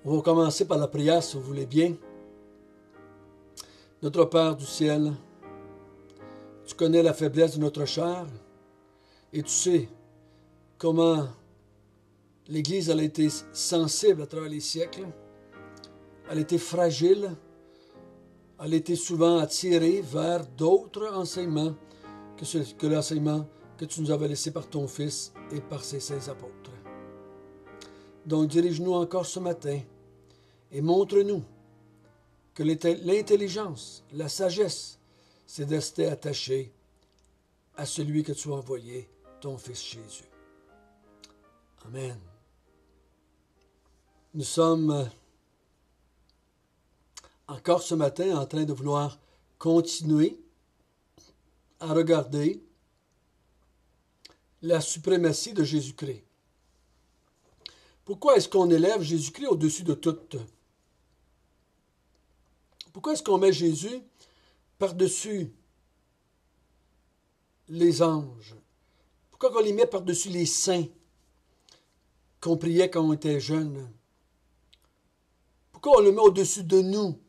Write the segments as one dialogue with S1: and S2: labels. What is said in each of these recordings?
S1: On va commencer par la prière, si vous voulez bien. Notre Père du ciel, tu connais la faiblesse de notre chair et tu sais comment l'Église a été sensible à travers les siècles. Elle a été fragile. Elle a été souvent attirée vers d'autres enseignements que l'enseignement que tu nous avais laissé par ton Fils et par ses saints apôtres. Donc dirige-nous encore ce matin et montre-nous que l'intelligence, la sagesse, c'est de rester attaché à celui que tu as envoyé, ton Fils Jésus. Amen. Nous sommes encore ce matin en train de vouloir continuer à regarder la suprématie de Jésus-Christ. Pourquoi est-ce qu'on élève Jésus-Christ au-dessus de tout? Pourquoi est-ce qu'on met Jésus par-dessus les anges? Pourquoi on les met par-dessus les saints qu'on priait quand on était jeunes? Pourquoi on le met au-dessus de nous?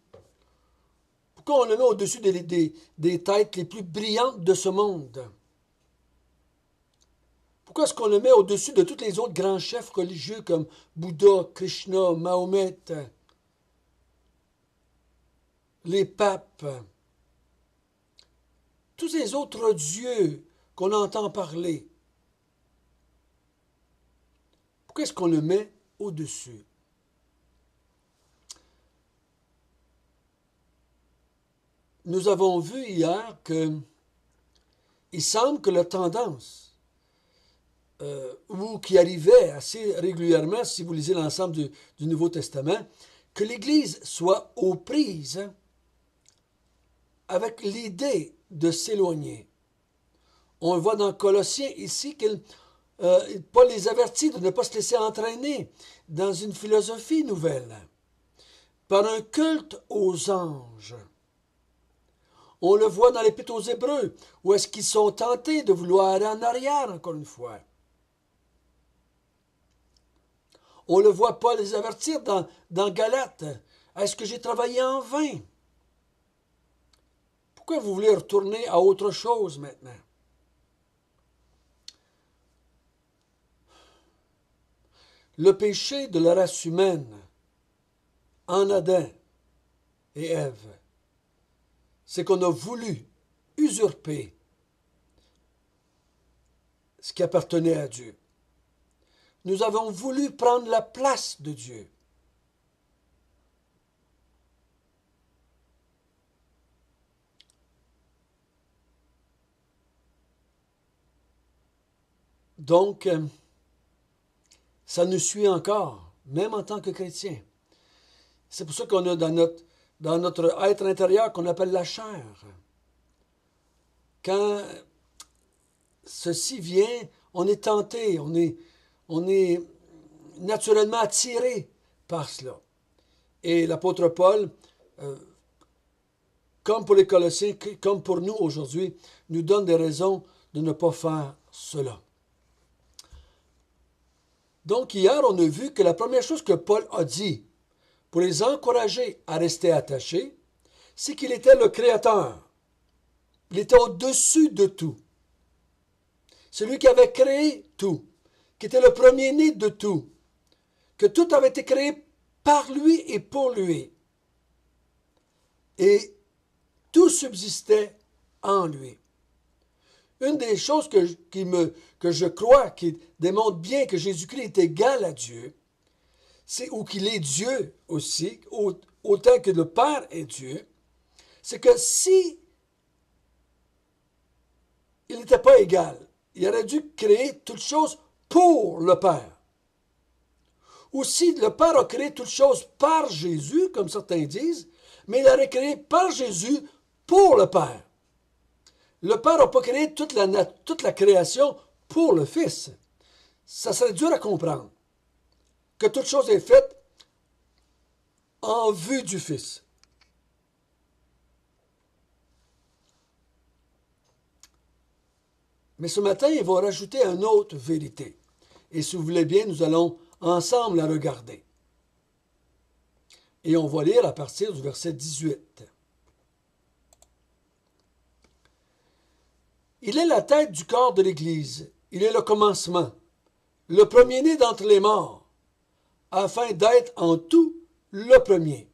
S1: Pourquoi on le met au-dessus des têtes les plus brillantes de ce monde? Pourquoi est-ce qu'on le met au-dessus de tous les autres grands chefs religieux comme Bouddha, Krishna, Mahomet, les papes, tous ces autres dieux qu'on entend parler? Pourquoi est-ce qu'on le met au-dessus? Nous avons vu hier qu'il semble que la tendance, ou qui arrivait assez régulièrement, si vous lisez l'ensemble du Nouveau Testament, que l'Église soit aux prises avec l'idée de s'éloigner. On le voit dans Colossiens ici, Paul les avertit de ne pas se laisser entraîner dans une philosophie nouvelle, par un culte aux anges. On le voit dans l'Épître aux Hébreux, où est-ce qu'ils sont tentés de vouloir aller en arrière, encore une fois. On le voit Paul les avertir dans Galates. Est-ce que j'ai travaillé en vain? Pourquoi vous voulez retourner à autre chose maintenant? Le péché de la race humaine en Adam et Ève, c'est qu'on a voulu usurper ce qui appartenait à Dieu. Nous avons voulu prendre la place de Dieu. Donc, ça nous suit encore, même en tant que chrétiens. C'est pour ça qu'on a dans notre être intérieur qu'on appelle la chair. Quand ceci vient, on est tenté, on est naturellement attiré par cela. Et l'apôtre Paul, comme pour les Colossiens, comme pour nous aujourd'hui, nous donne des raisons de ne pas faire cela. Donc hier, on a vu que la première chose que Paul a dit pour les encourager à rester attachés, c'est qu'il était le Créateur. Il était au-dessus de tout. Celui qui avait créé tout, qui était le premier-né de tout, que tout avait été créé par lui et pour lui. Et tout subsistait en lui. Une des choses que je crois qui démontre bien que Jésus-Christ est égal à Dieu, ou qu'il est Dieu aussi, autant que le Père est Dieu, c'est que si il n'était pas égal, il aurait dû créer toutes choses pour le Père. Ou si le Père a créé toutes choses par Jésus, comme certains disent, mais il aurait créé par Jésus pour le Père. Le Père n'a pas créé toute la création pour le Fils. Ça serait dur à comprendre que toute chose est faite en vue du Fils. Mais ce matin, il va rajouter une autre vérité. Et si vous voulez bien, nous allons ensemble la regarder. Et on va lire à partir du verset 18. Il est la tête du corps de l'Église. Il est le commencement, le premier-né d'entre les morts, afin d'être en tout le premier.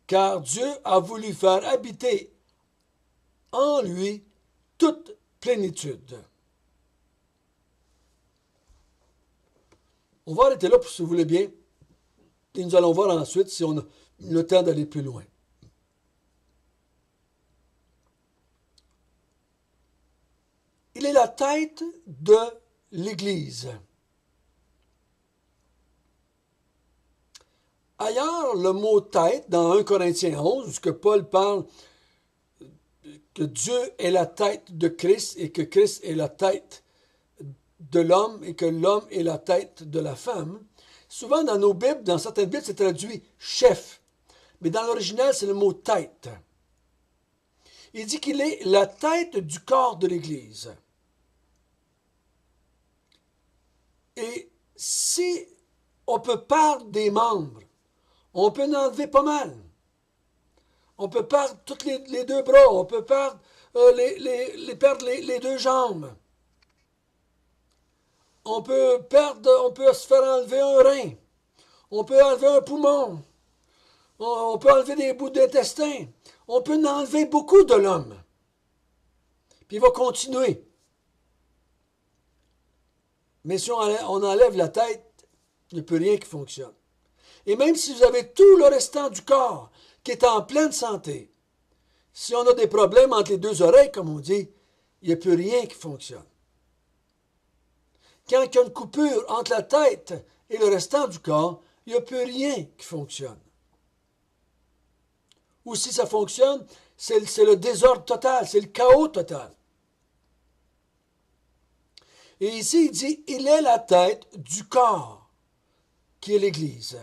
S1: Car Dieu a voulu faire habiter en lui toute plénitude. On va arrêter là, si vous voulez bien, et nous allons voir ensuite si on a le temps d'aller plus loin. Il est la tête de l'Église. Ailleurs, le mot tête, dans 1 Corinthiens 11, où Paul parle que Dieu est la tête de Christ et que Christ est la tête de l'homme et que l'homme est la tête de la femme, souvent dans nos Bibles, dans certaines Bibles, c'est traduit chef. Mais dans l'original, c'est le mot tête. Il dit qu'il est la tête du corps de l'Église. Et si on peut perdre des membres, on peut en enlever pas mal. On peut perdre tous les deux bras, on peut perdre, les deux jambes. On peut se faire enlever un rein. On peut enlever un poumon. On peut enlever des bouts d'intestin. On peut en enlever beaucoup de l'homme. Puis il va continuer. Mais si on enlève la tête, il n'y a plus rien qui fonctionne. Et même si vous avez tout le restant du corps qui est en pleine santé, si on a des problèmes entre les deux oreilles, comme on dit, il n'y a plus rien qui fonctionne. Quand il y a une coupure entre la tête et le restant du corps, il n'y a plus rien qui fonctionne. Ou si ça fonctionne, c'est le désordre total, c'est le chaos total. Et ici, il dit, il est la tête du corps, qui est l'Église.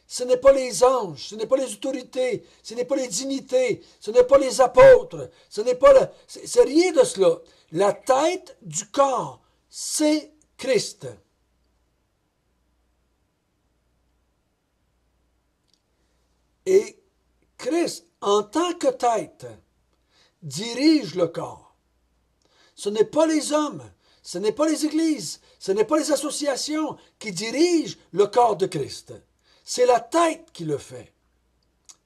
S1: Ce n'est pas les anges, ce n'est pas les autorités, ce n'est pas les dignités, ce n'est pas les apôtres, c'est rien de cela. La tête du corps, c'est Christ. Et Christ, en tant que tête, dirige le corps. Ce n'est pas les hommes, ce n'est pas les églises, ce n'est pas les associations qui dirigent le corps de Christ. C'est la tête qui le fait.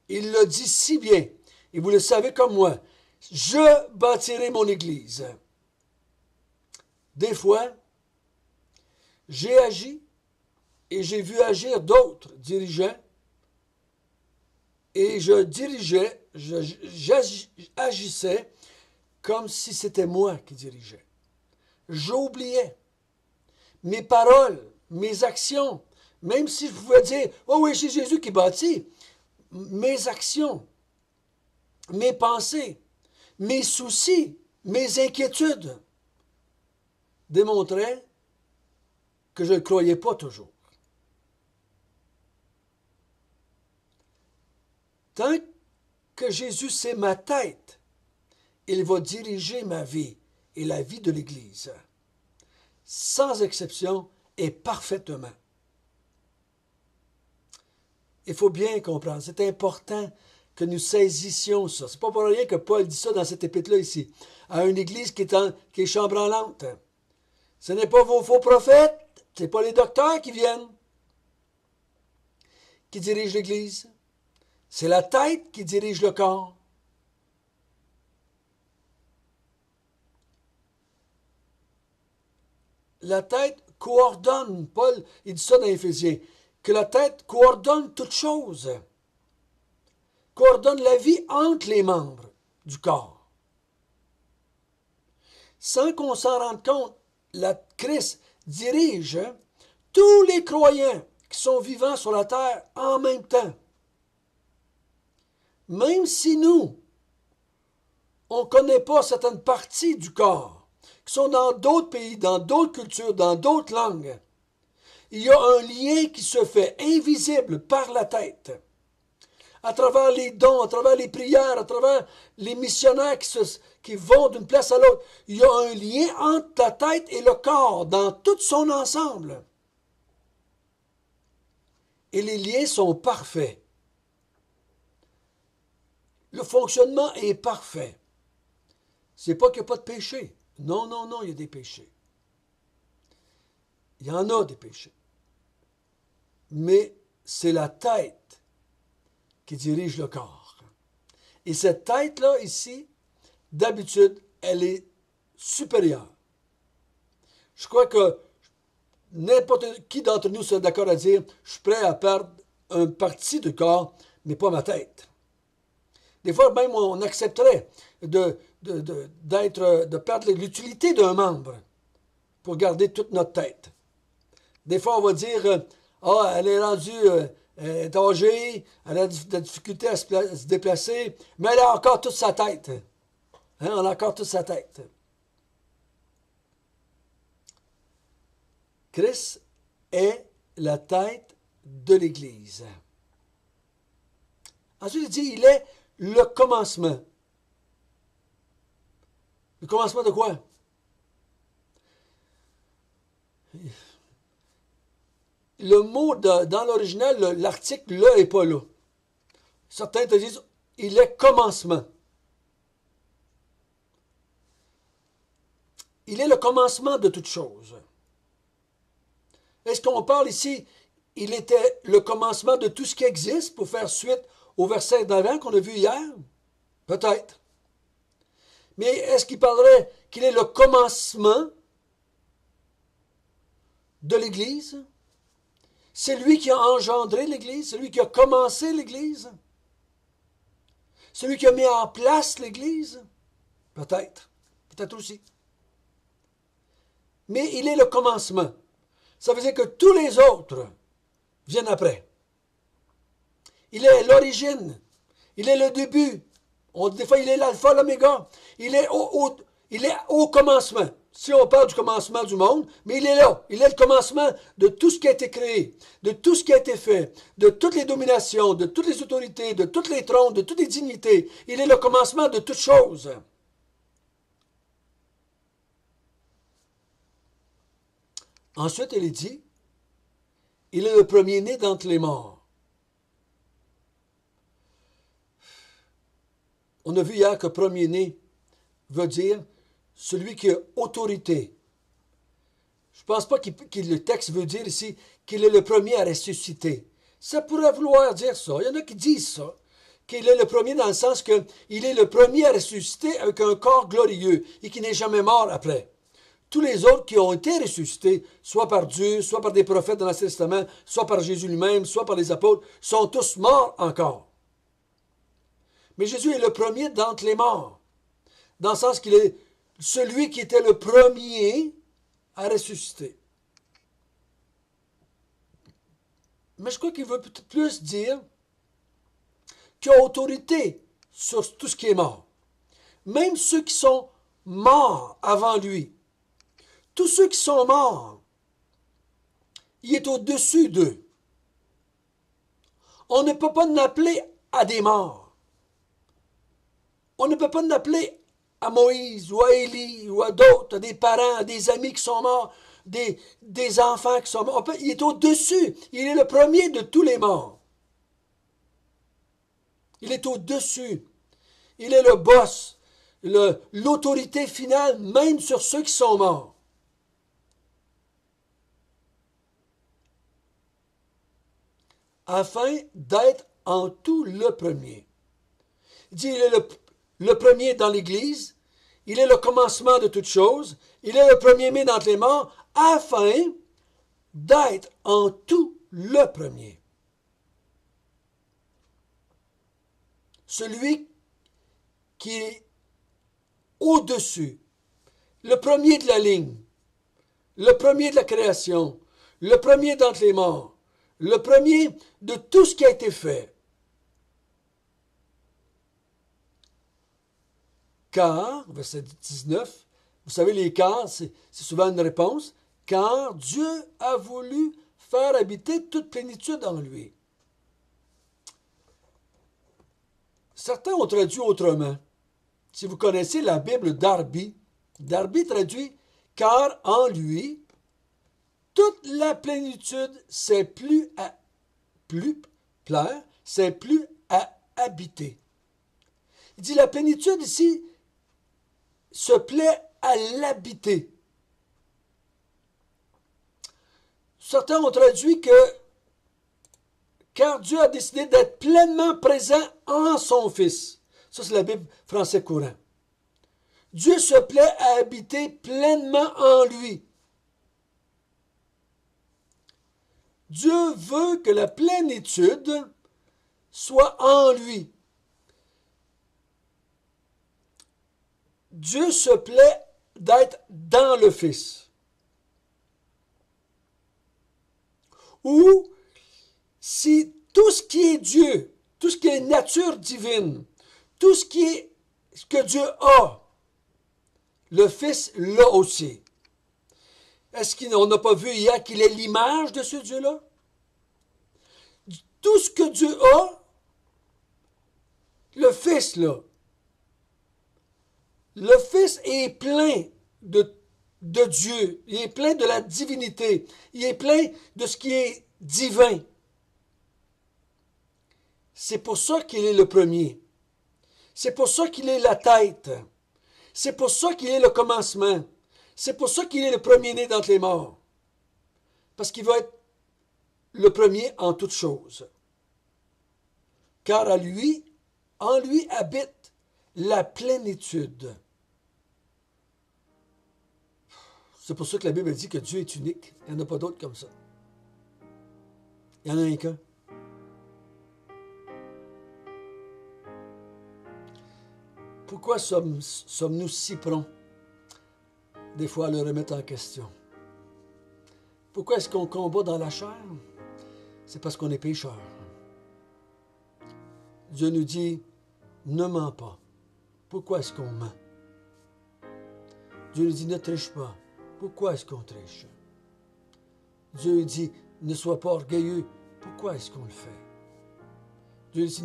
S1: Il le dit si bien, et vous le savez comme moi, je bâtirai mon église. Des fois, j'ai agi et j'ai vu agir d'autres dirigeants et je dirigeais, j'agissais comme si c'était moi qui dirigeais. J'oubliais mes paroles, mes actions, même si je pouvais dire, oh oui, c'est Jésus qui bâtit, mes actions, mes pensées, mes soucis, mes inquiétudes démontraient que je ne le croyais pas toujours. Tant que Jésus c'est ma tête, il va diriger ma vie et la vie de l'Église, sans exception et parfaitement. Il faut bien comprendre, c'est important que nous saisissions ça. C'est pas pour rien que Paul dit ça dans cette épître-là ici, à une Église qui est chambranlante. Ce n'est pas vos faux prophètes, ce n'est pas les docteurs qui viennent, qui dirigent l'Église. C'est la tête qui dirige le corps. La tête coordonne, Paul, il dit ça dans Éphésiens, que la tête coordonne toutes choses, coordonne la vie entre les membres du corps. Sans qu'on s'en rende compte, Christ dirige tous les croyants qui sont vivants sur la terre en même temps. Même si nous, on ne connaît pas certaines parties du corps, qui sont dans d'autres pays, dans d'autres cultures, dans d'autres langues, il y a un lien qui se fait invisible par la tête. À travers les dons, à travers les prières, à travers les missionnaires qui vont d'une place à l'autre, il y a un lien entre la tête et le corps dans tout son ensemble. et les liens sont parfaits. Le fonctionnement est parfait. C'est pas qu'il n'y a pas de péché. Non, non, non, il y a des péchés. Il y en a des péchés. Mais c'est la tête qui dirige le corps. Et cette tête-là, ici, d'habitude, elle est supérieure. Je crois que n'importe qui d'entre nous serait d'accord à dire « Je suis prêt à perdre une partie du corps, mais pas ma tête. » Des fois, même, on accepterait de perdre l'utilité d'un membre pour garder toute notre tête. Des fois, on va dire « Ah, elle est rendue elle est âgée, elle a de la difficulté à se déplacer, mais elle a encore toute sa tête. » Hein, on a encore toute sa tête. Christ est la tête de l'Église. Ensuite, il dit, il est le commencement. Le commencement de quoi? Le mot dans l'original, l'article « le » n'est pas là. Certains te disent, il est commencement. Il est le commencement de toute chose. Est-ce qu'on parle ici, il était le commencement de tout ce qui existe pour faire suite au verset d'avant qu'on a vu hier? Peut-être. Mais est-ce qu'il parlerait qu'il est le commencement de l'Église? C'est lui qui a engendré l'Église, c'est lui qui a commencé l'Église, celui qui a mis en place l'Église? Peut-être. Peut-être aussi. Mais il est le commencement. Ça veut dire que tous les autres viennent après. Il est l'origine. Il est le début. Des fois, il est l'alpha, l'oméga. Il est au commencement. Si on parle du commencement du monde, mais il est là. Il est le commencement de tout ce qui a été créé, de tout ce qui a été fait, de toutes les dominations, de toutes les autorités, de tous les trônes, de toutes les dignités. Il est le commencement de toutes choses. Ensuite, il est dit, il est le premier-né d'entre les morts. On a vu hier que premier-né veut dire celui qui a autorité. Je ne pense pas que le texte veut dire ici qu'il est le premier à ressusciter. Ça pourrait vouloir dire ça. Il y en a qui disent ça. Qu'il est le premier dans le sens qu'il est le premier à ressusciter avec un corps glorieux et qui n'est jamais mort après. Tous les autres qui ont été ressuscités, soit par Dieu, soit par des prophètes dans l'Ancien Testament, soit par Jésus lui-même, soit par les apôtres, sont tous morts encore. Mais Jésus est le premier d'entre les morts, dans le sens qu'il est celui qui était le premier à ressusciter. Mais je crois qu'il veut peut-être plus dire qu'il a autorité sur tout ce qui est mort. Même ceux qui sont morts avant lui. Tous ceux qui sont morts, il est au-dessus d'eux. On ne peut pas l'appeler à des morts. On ne peut pas l'appeler à Moïse ou à Élie ou à d'autres, à des parents, à des amis qui sont morts, des enfants qui sont morts. Il est au-dessus. Il est le premier de tous les morts. Il est au-dessus. Il est le boss, l'autorité finale, même sur ceux qui sont morts. Afin d'être en tout le premier. Il dit, il est le premier dans l'Église, il est le commencement de toutes choses, il est le premier-né d'entre les morts, afin d'être en tout le premier. Celui qui est au-dessus, le premier de la ligne, le premier de la création, le premier d'entre les morts, le premier de tout ce qui a été fait. Car, verset 19, vous savez, les car, c'est souvent une réponse, car Dieu a voulu faire habiter toute plénitude en lui. Certains ont traduit autrement. Si vous connaissez la Bible Darby, Darby traduit « car en lui, toute la plénitude s'est plu à plus plaire, c'est plus à habiter. Il dit la plénitude ici se plaît à l'habiter. Certains ont traduit que car Dieu a décidé d'être pleinement présent en son Fils. Ça, c'est la Bible français courant. Dieu se plaît à habiter pleinement en lui. Dieu veut que la plénitude soit en lui. Dieu se plaît d'être dans le Fils. Ou si tout ce qui est Dieu, tout ce qui est nature divine, tout ce que Dieu a, le Fils l'a aussi. Est-ce qu'on n'a pas vu hier qu'il est l'image de ce Dieu-là? Tout ce que Dieu a, le Fils l'a. Le Fils est plein de Dieu, il est plein de la divinité, il est plein de ce qui est divin. C'est pour ça qu'il est le premier. C'est pour ça qu'il est la tête. C'est pour ça qu'il est le commencement. C'est pour ça qu'il est le premier-né d'entre les morts. Parce qu'il va être le premier en toutes choses. Car en lui habite la plénitude. C'est pour ça que la Bible dit que Dieu est unique. Il n'y en a pas d'autre comme ça. Il n'y en a un qu'un. Pourquoi sommes-nous si prompts, des fois, à le remettre en question? Pourquoi est-ce qu'on combat dans la chair? C'est parce qu'on est pécheurs. Dieu nous dit, ne mens pas. Pourquoi est-ce qu'on ment? Dieu nous dit, ne triche pas. Pourquoi est-ce qu'on triche? Dieu dit, ne sois pas orgueilleux. Pourquoi est-ce qu'on le fait? Dieu dit,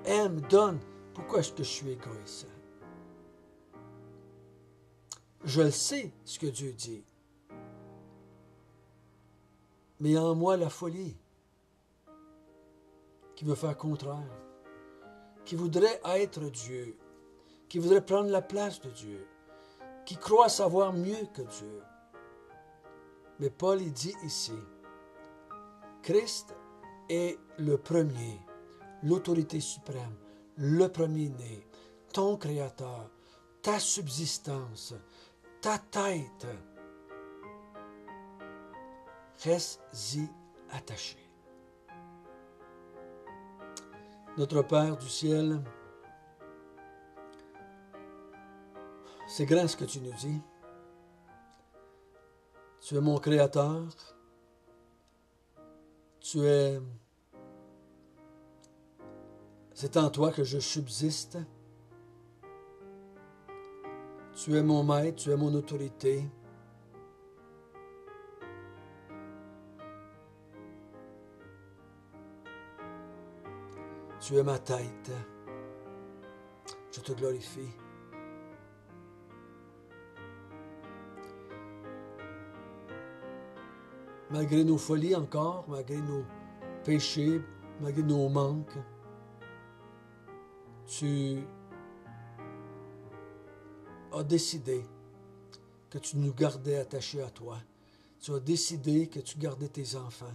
S1: aime, donne. Pourquoi est-ce que je suis égoïste? Je le sais, ce que Dieu dit. Mais en moi, la folie, qui veut faire contraire, qui voudrait être Dieu, qui voudrait prendre la place de Dieu, qui croit savoir mieux que Dieu. Mais Paul, il dit ici, Christ est le premier, l'autorité suprême, le premier-né, ton Créateur, ta subsistance, ta tête. Reste-y attaché. Notre Père du ciel, c'est grand ce que tu nous dis. Tu es mon Créateur. C'est en toi que je subsiste. Tu es mon maître, tu es mon autorité. Tu es ma tête. Je te glorifie. Malgré nos folies encore, malgré nos péchés, malgré nos manques, tu as décidé que tu nous gardais attachés à toi. Tu as décidé que tu gardais tes enfants.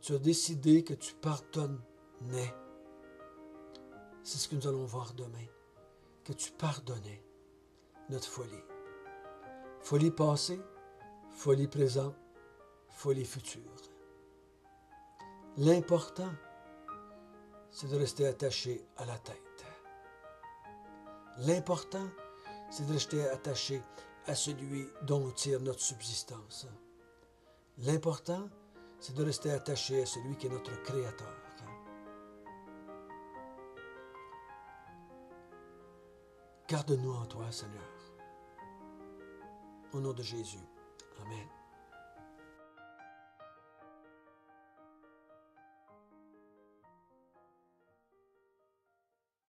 S1: Tu as décidé que tu pardonnais. C'est ce que nous allons voir demain. Que tu pardonnais notre folie. Folie passée, folie présente, folie future. L'important, c'est de rester attaché à la tête. L'important, c'est de rester attaché à celui dont on tire notre subsistance. L'important, c'est de rester attaché à celui qui est notre Créateur. Garde-nous en toi, Seigneur. Au nom de Jésus. Amen.